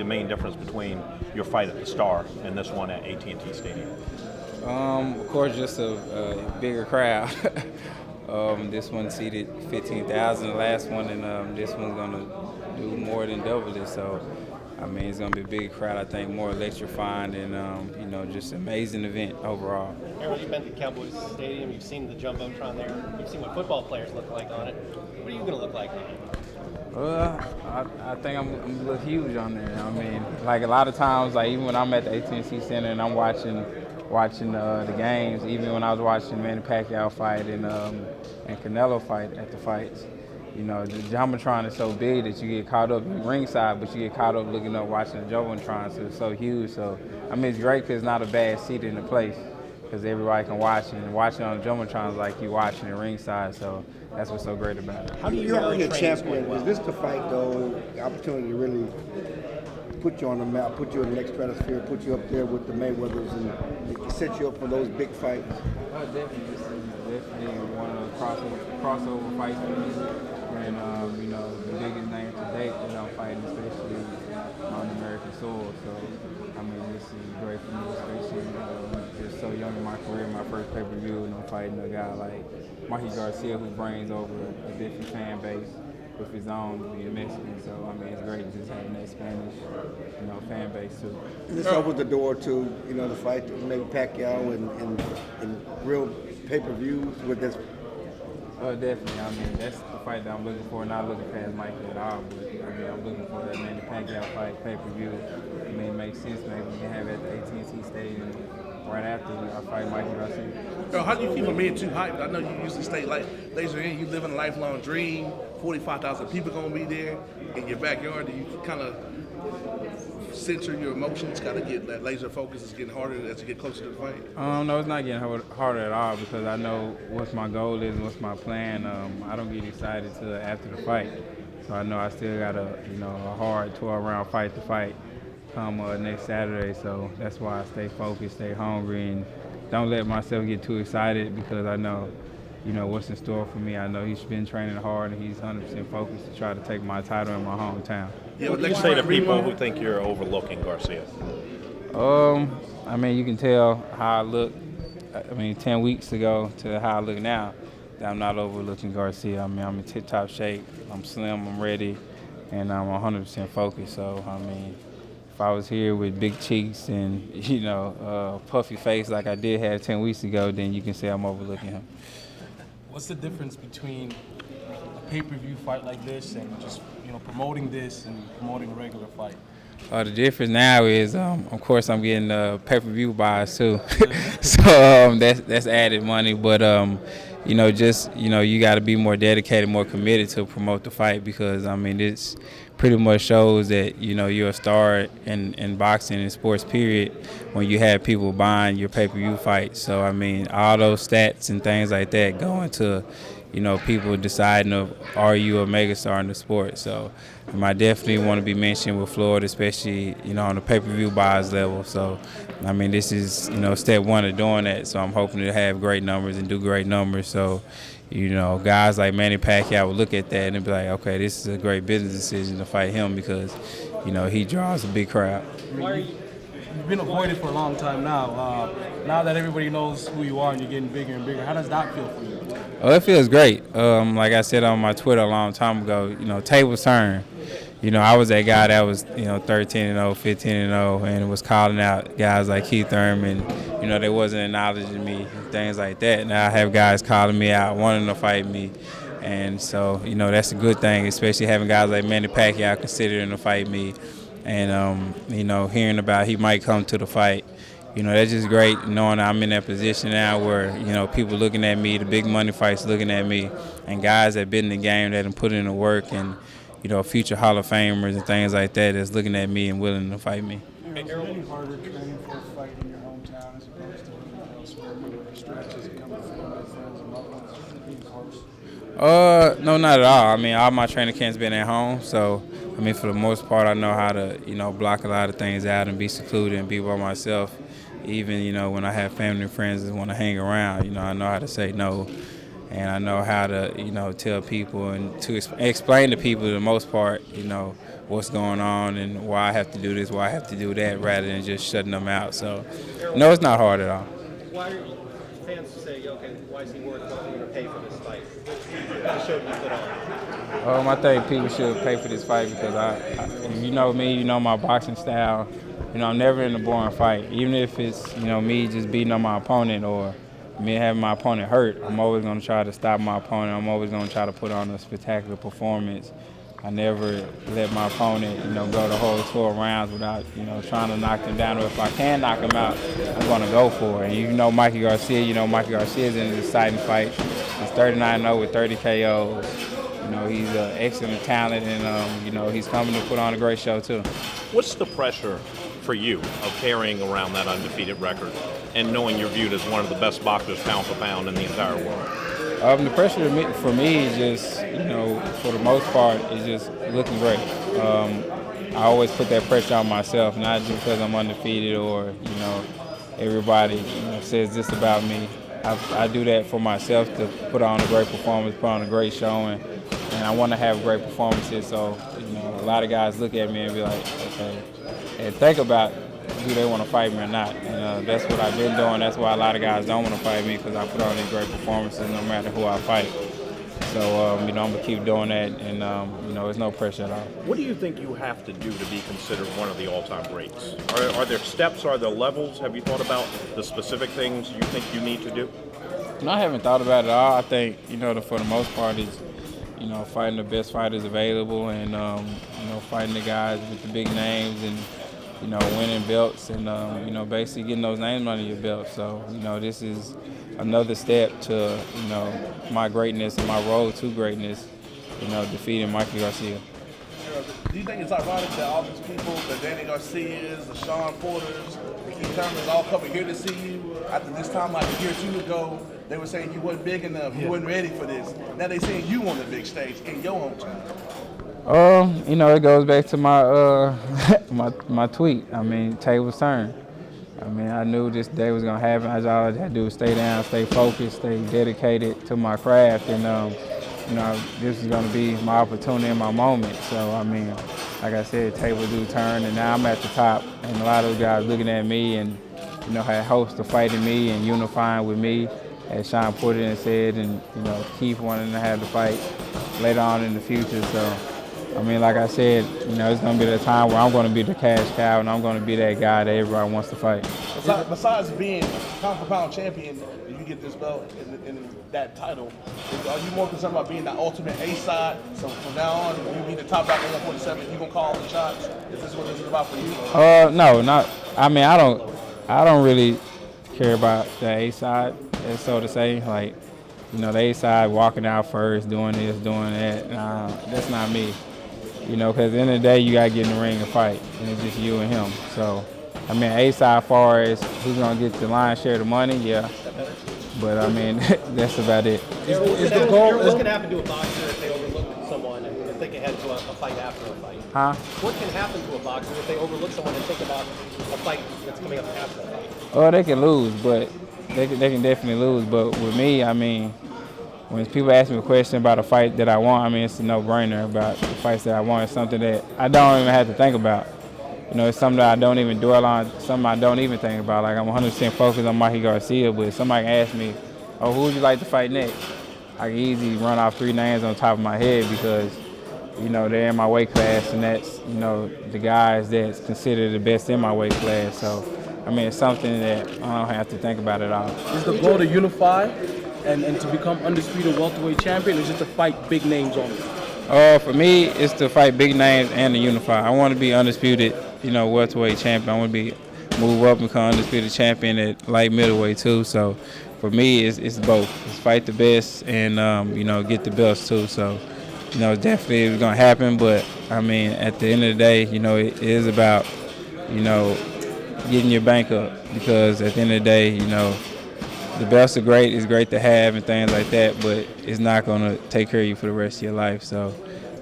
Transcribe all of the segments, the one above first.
the main difference between your fight at the Star and this one at AT&T Stadium? Of course, just a bigger crowd. This one seated 15,000, the last one, and this one's gonna do more than double it. So, I mean, it's gonna be a big crowd. I think more electrifying and just an amazing event overall. Errol, you've been to Cowboys Stadium. You've seen the jumbotron there. You've seen what football players look like on it. What are you gonna look like on it? I think I'm a little huge on there. I mean, like a lot of times, like even when I'm at the AT&T Center and I'm watching the games, even when I was watching Manny Pacquiao fight and Canelo fight at the fights, the jumbotron is so big that you get caught up in ringside, but you get caught up looking up watching the jumbotron, so it's so huge. So I mean, it's great because it's not a bad seat in the place because everybody can watch it, and watching on the jumbotron is like you watching it ringside. So that's what's so great about it. How do You're already a champion. Is this the fight, though, the opportunity to really put you on the map, put you in the next stratosphere, put you up there with the Mayweathers and set you up for those big fights? Definitely. This is definitely one of the crossover fights for me. And, the biggest name to date that I'm fighting, especially on American soil. So, I mean, this is great for me, especially just so young in my career, my first pay-per-view, and I'm fighting a guy like Mikey Garcia, who brings over a different fan base with his own being Mexican. So, I mean, it's great just having that Spanish, fan base too. This opens the door to, the fight to maybe Pacquiao and real pay-per-views with this. Definitely. I mean, that's the fight that I'm looking for. Not looking past Mikey at all, but I mean, I'm looking for that Manny Pacquiao fight, pay-per-view. I mean, it makes sense. Maybe we can have it at the AT&T Stadium right after I fight Mikey Garcia. How do you keep from being too hyped? I know you usually stay like laser in. You live in a lifelong dream. 45,000 people gonna be there in your backyard. Do you kind of censor your emotions? Got to get that laser focus. Is getting harder as you get closer to the fight. No, it's not getting harder at all because I know what my goal is and what's my plan. I don't get excited till after the fight, so I know I still got a hard 12-round fight to fight come next Saturday. So that's why I stay focused, stay hungry, and don't let myself get too excited because I know what's in store for me. I know he's been training hard and he's 100% focused to try to take my title in my hometown. What do you say to people who think you're overlooking Garcia? I mean, you can tell how I look, 10 weeks ago to how I look now, that I'm not overlooking Garcia. I mean, I'm in tip-top shape, I'm slim, I'm ready, and I'm 100% focused. So, I mean, if I was here with big cheeks and, puffy face like I did have 10 weeks ago, then you can say I'm overlooking him. What's the difference between a pay-per-view fight like this and just promoting this and promoting a regular fight? The difference now is, of course, I'm getting pay-per-view buys too, so that's added money. But you got to be more dedicated, more committed to promote the fight because it's pretty much shows that you're a star in boxing and sports period when you have people buying your pay-per-view fight. So all those stats and things like that go into people deciding are you a megastar in the sport. So I definitely want to be mentioned with Florida, especially on the pay-per-view buys level. So this is step one of doing that. So I'm hoping to have great numbers and do great numbers. So guys like Manny Pacquiao will look at that and be like, okay, this is a great business decision to fight him because, he draws a big crowd. You've been avoided for a long time now. Now that everybody knows who you are and you're getting bigger and bigger, how does that feel for you? Oh, it feels great. Like I said on my Twitter a long time ago, tables turn. I was that guy that was, 13-0, 15-0, and was calling out guys like Keith Thurman. They wasn't acknowledging me and things like that. Now I have guys calling me out, wanting to fight me. And so, that's a good thing, especially having guys like Manny Pacquiao considering to fight me. And, hearing about he might come to the fight. That's just great knowing I'm in that position now where, people looking at me, the big money fights looking at me, and guys that been in the game that have put in the work and, future Hall of Famers and things like that that's looking at me and willing to fight me. Is it any harder training for a fight in your hometown as opposed to elsewhere where stretches and coming from my friends and loved ones being close? No, not at all. All my training camps been at home, so for the most part, I know how to, block a lot of things out and be secluded and be by myself. Even, when I have family and friends that want to hang around, I know how to say no and I know how to, tell people and to explain to people, for the most part, what's going on and why I have to do this, why I have to do that, rather than just shutting them out. So, no, it's not hard at all. Why are fans say, okay, why is he worth what we're going to pay for this fight? The show you put on. I think people should pay for this fight because if you know me, you know my boxing style. I'm never in a boring fight. Even if it's, me just beating on my opponent or me having my opponent hurt, I'm always going to try to stop my opponent. I'm always going to try to put on a spectacular performance. I never let my opponent, go the whole 12 rounds without, trying to knock them down. Or if I can knock them out, I'm going to go for it. And Mikey Garcia, Mikey Garcia is in an exciting fight. He's 39-0 with 30 KOs. He's an excellent talent, and, he's coming to put on a great show, too. What's the pressure for you of carrying around that undefeated record and knowing you're viewed as one of the best boxers pound for pound in the entire world? The pressure for me is just, for the most part, is just looking great. I always put that pressure on myself, not just because I'm undefeated or, everybody says this about me. I do that for myself to put on a great performance, put on a great showing, and I want to have great performances. So, a lot of guys look at me and be like, okay, and think about do they want to fight me or not. And that's what I've been doing. That's why a lot of guys don't want to fight me, because I put on these great performances no matter who I fight. So, I'm going to keep doing that, and, there's no pressure at all. What do you think you have to do to be considered one of the all-time greats? Are there steps? Are there levels? Have you thought about the specific things you think you need to do? No, I haven't thought about it at all. I think, for the most part, it's, fighting the best fighters available and, fighting the guys with the big names and, winning belts and, basically getting those names under your belt. So, this is another step to, my greatness and my road to greatness, defeating Mikey Garcia. Do you think it's ironic that all these people, the Danny Garcias, the Sean Porters, the Keith Thurmans, all coming here to see you? After this time, like a year or two ago, they were saying you wasn't big enough, you wasn't ready for this. Now they saying you on the big stage in your hometown. It goes back to my my tweet. Tables turn. I knew this day was gonna happen. All I had to do was stay down, stay focused, stay dedicated to my craft, and this is gonna be my opportunity and my moment. So like I said, tables do turn, and now I'm at the top, and a lot of those guys looking at me and had hopes of fighting me and unifying with me, as Sean Porter said, and Keith wanting to have the fight later on in the future. So. Like I said, it's going to be the time where I'm going to be the cash cow and I'm going to be that guy that everybody wants to fight. Besides being pound-for-pound champion, you get this belt and that title, are you more concerned about being the ultimate A-side? So from now on, you be the top dog in 147, you going to call the shots? Is this what this is about for you? No, not. I don't really care about the A-side, so to say. Like, the A-side walking out first, doing this, doing that. That's not me. Because at the end of the day, you got to get in the ring and fight, and it's just you and him. So, A-side as far as who's going to get the lion's share of the money, yeah. But, that's about it. What can happen to a boxer if they overlook someone and think ahead to a fight after a fight? Huh? What can happen to a boxer if they overlook someone and think about a fight that's coming up after a fight? Oh, they can lose, but they can definitely lose. But with me, when people ask me a question about a fight that I want, it's a no-brainer about the fights that I want. It's something that I don't even have to think about. It's something that I don't even dwell on, something I don't even think about. Like, I'm 100% focused on Mikey Garcia, but if somebody ask me, oh, who would you like to fight next? I can easily run off 3 names on top of my head because, they're in my weight class, and that's, the guys that's considered the best in my weight class. So, it's something that I don't have to think about at all. Is the goal to unify and to become undisputed welterweight champion, or just to fight big names only? For me, it's to fight big names and to unify. I want to be undisputed, welterweight champion. I want to move up and become undisputed champion at light middleweight too. So for me, it's both. It's fight the best and, get the belts too. So, definitely it's going to happen. But, at the end of the day, it is about, getting your bank up, because at the end of the day, the belts are great. It's great to have and things like that, but it's not going to take care of you for the rest of your life. So,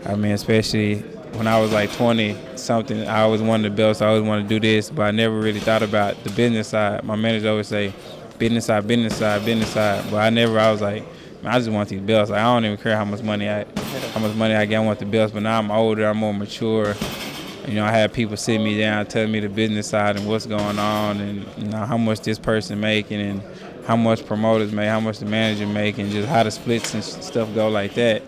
especially when I was like 20-something, I always wanted the belts. I always wanted to do this, but I never really thought about the business side. My manager always say, business side, business side, business side. But I was like, man, I just want these belts. Like, I don't even care how much money I get. I want the belts. But now I'm older, I'm more mature. You know, I have people sitting me down, telling me the business side and what's going on, and you know how much this person making, and how much promoters make, how much the manager make, and just how the splits and stuff go like that.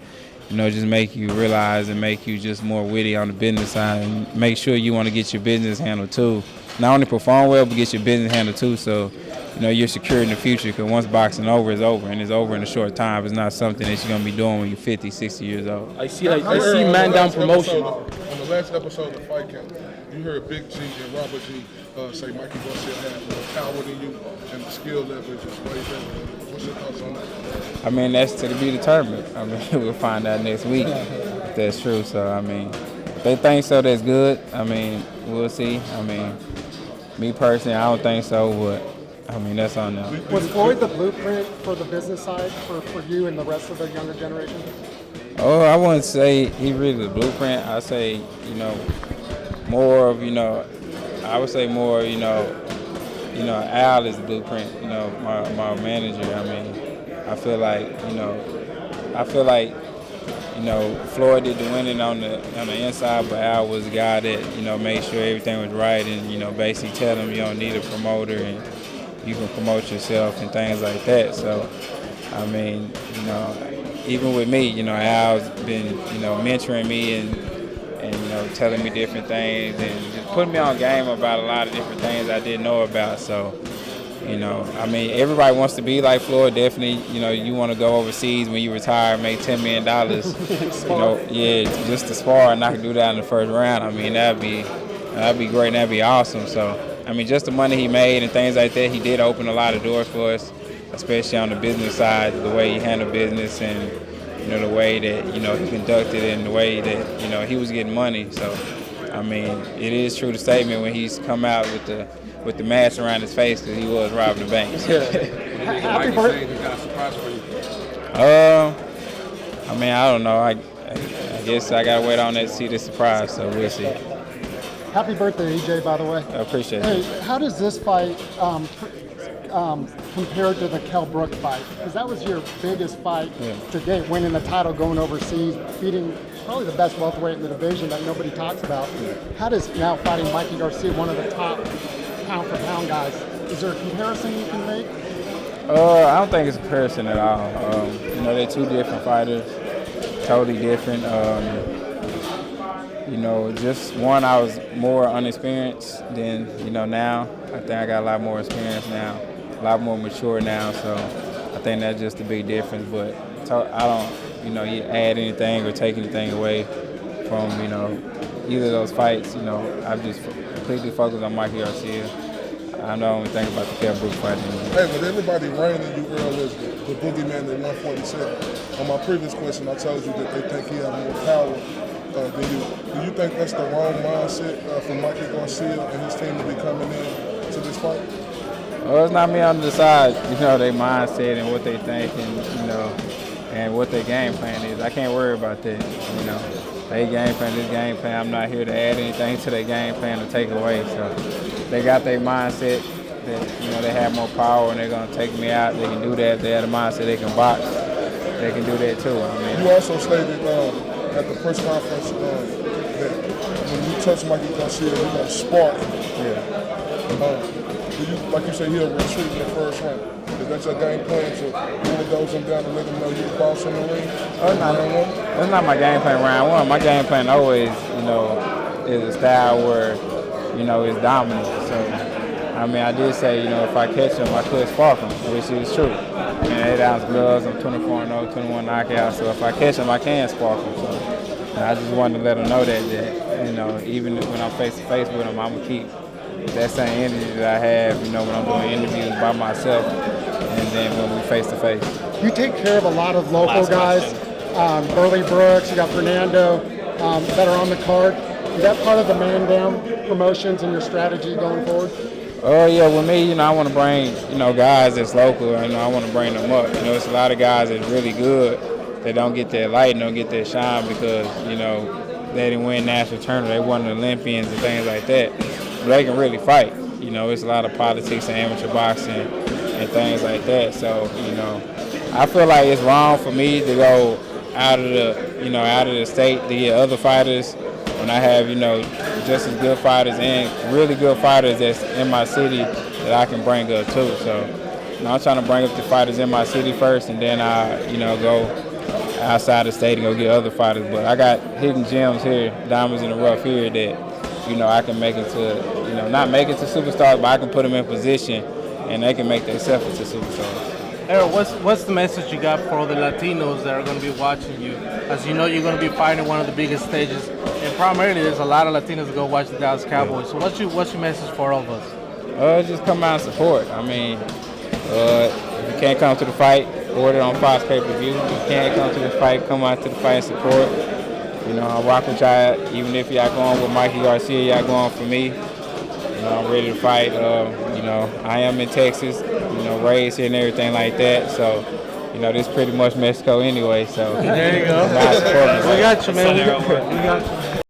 You know, just make you realize and make you just more witty on the business side, and make sure you want to get your business handled too. Not only perform well, but get your business handled too. So, you know, you're secure in the future, because once boxing over, it's over, and it's over in a short time. It's not something that you're going to be doing when you're 50, 60 years old. I see man down promotion. On the last episode of Fight Camp, you heard Big G and Robert G say Mikey Garcia had more power than you, and the skill level is just way better. What's your thoughts on that? I mean, that's to be determined. I mean, we'll find out next week if that's true. So, I mean, if they think so, that's good. I mean, we'll see. I mean, me personally, I don't think so, but I mean, that's on them. Was Floyd the blueprint for the business side for you and the rest of the younger generation? Oh, I wouldn't say he really the blueprint. I say, you know, more of, you know, I would say more, you know, Al is the blueprint. You know, my manager. I mean, I feel like, you know, Floyd did the winning on the inside, but Al was the guy that, you know, made sure everything was right, and, you know, basically tell him you don't need a promoter and you can promote yourself and things like that. So, I mean, you know, even with me, you know, Al's been, you know, mentoring me and you know, telling me different things and just putting me on game about a lot of different things I didn't know about. So, you know, I mean, everybody wants to be like Floyd. Definitely, you know, you want to go overseas when you retire, make $10 million. You know, yeah, just to spar, and I can do that in the first round. I mean, that'd be great. And that'd be awesome. So, I mean, just the money he made and things like that, he did open a lot of doors for us, especially on the business side, the way he handled business and, you know, the way that, you know, he conducted it and the way that, you know, he was getting money. So, I mean, it is true the statement when he's come out with the mask around his face because he was robbing the banks. Happy birthday. I mean, I don't know. I guess I got to wait on that to see the surprise, so we'll see. Happy birthday, EJ, by the way. I appreciate Hey, it. how does this fight compare to the Kell Brook fight? Because that was your biggest fight to date, winning the title, going overseas, beating probably the best welterweight in the division that nobody talks about. How does now fighting Mikey Garcia, one of the top pound-for-pound guys, is there a comparison you can make? I don't think it's a comparison at all. You know, they're two different fighters, totally different. You know, just one, I was more unexperienced than, you know, now. I think I got a lot more experience now, a lot more mature now, so I think that's just a big difference. But I don't, you know, add anything or take anything away from, you know, either of those fights. You know, I've just completely focused on Mikey Garcia. I don't even think about the Kell Brook fight anymore. Hey, with everybody raining you earlier as the boogeyman at 147, on my previous question, I told you that they think he has more power than you. Do you think that's the wrong mindset for Mikey Garcia and his team to be coming in to this fight? Well, it's not me on the side, you know, their mindset and what they think and, you know, and what their game plan is. I can't worry about that, you know. They game plan, this game plan, I'm not here to add anything to their game plan or take away. So they got their mindset that, you know, they have more power and they're going to take me out. They can do that. If they have a mindset they can box, they can do that too. I mean, you also stated at the press conference that when you touch Mikey Garcia, you're going to spark. yeah. Like you said, he'll retreat in the first round. Is that your game plan to bulldoze him down and let him know you're the boss in the ring? That's not my game plan round one. My game plan always, you know, is a style where, you know, it's dominant. So, I mean, I did say, you know, if I catch him, I could spark him, which is true. I mean, 8-ounce gloves, I'm 24-0, 21 knockouts. So if I catch him, I can spark him. So I just wanted to let him know that, you know, even when I'm face to face with him, I'm gonna keep that same energy that I have, you know, when I'm doing interviews by myself, and then when we face to face. You take care of a lot of local guys, Burley Brooks, you got Fernando, that are on the card. Is that part of the man down promotions and your strategy going forward? Oh yeah, with me, you know, I want to bring, you know, guys that's local, and I want to bring them up. You know, it's a lot of guys that's really good that don't get their light and don't get their shine because, you know, they didn't win national tournament, they won the Olympians and things like that. But they can really fight. You know, it's a lot of politics and amateur boxing and things like that. So, you know, I feel like it's wrong for me to go out of the state to get other fighters when I have, just as good fighters and really good fighters that's in my city that I can bring up too. So, I'm trying to bring up the fighters in my city first, and then I, go outside the state and go get other fighters. But I got hidden gems here, diamonds in the rough here that, I can make into, not make it to superstars, but I can put them in position, and they can make themselves into superstars. Errol, what's the message you got for all the Latinos that are going to be watching you? As you know, you're going to be fighting one of the biggest stages, and primarily there's a lot of Latinos that go watch the Dallas Cowboys. So what's your message for all of us? Just come out and support. I mean, if you can't come to the fight, order it on Fox pay-per-view. If you can't come to the fight, come out to the fight and support. I rock with y'all. Even if y'all going with Mikey Garcia, y'all going for me. I'm ready to fight. I am in Texas, raised here and everything like that. So, this is pretty much Mexico anyway. So there you go. We got you, man. We got you.